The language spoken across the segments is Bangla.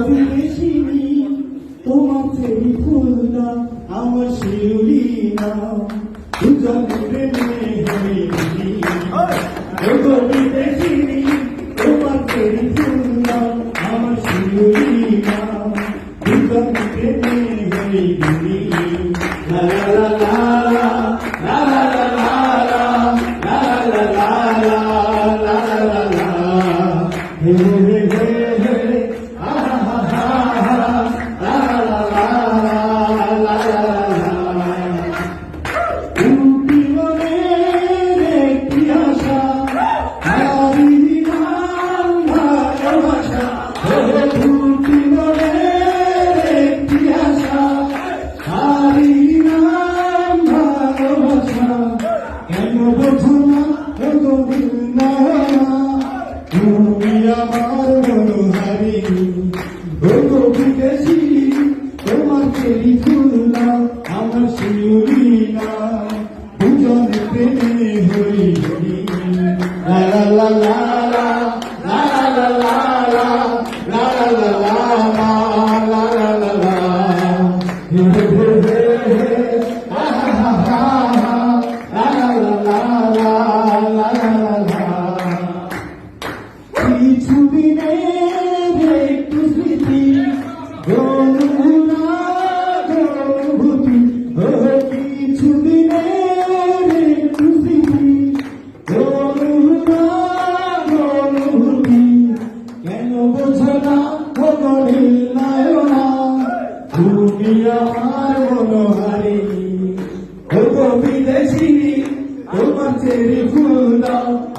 বিদেশিনী তোমার চেরি ফুলনা আমার শিউলি না দুজন প্রেমে হইনি ওগো বিদেশিনী তোমার চেরি ফুলনা আমার শিউলি না দুজন প্রেমে হইনি লা লা লা লা লা লা লা লা লা লা লা লা লা হে হে হে হে তুমি আমার মনোহারি ওগো বিদেশি তোমার চেরি ফুলনা আমার শিউলি না দুজন প্রেমে হইনি লা লা লা লা লা লা লা লা লা লা লা লা লা লা লা লা হে হে হে হে আহা হা হা লা লা লা লা লা লা লা কিছুদিনের একটু স্মৃতি অনুভূতি কিছুদিনের একটু স্মৃতি অনুভূতি কেন বোঝো না খবরের নয়না তুমি আমার মনোহারি ওগো বিদেশি তোমার চেরি ফুলনা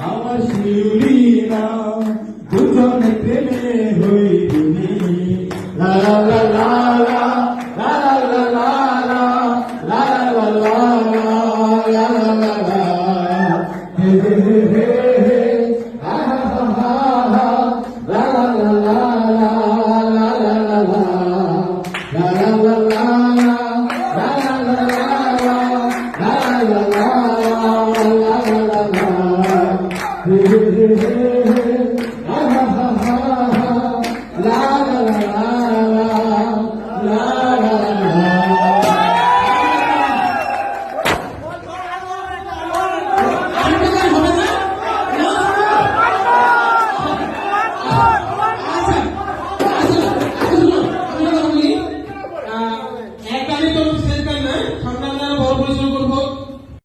আমার শিউলি না দুজনে প্রেমে হইনি লা লা লা লা লা লা লা লা লা লা লা লা লা লা হে হে হে হে আহা হা হা লা লা লা লা লা লা লা লা লা লা লা লা লা লা লা লা লা হে হে হে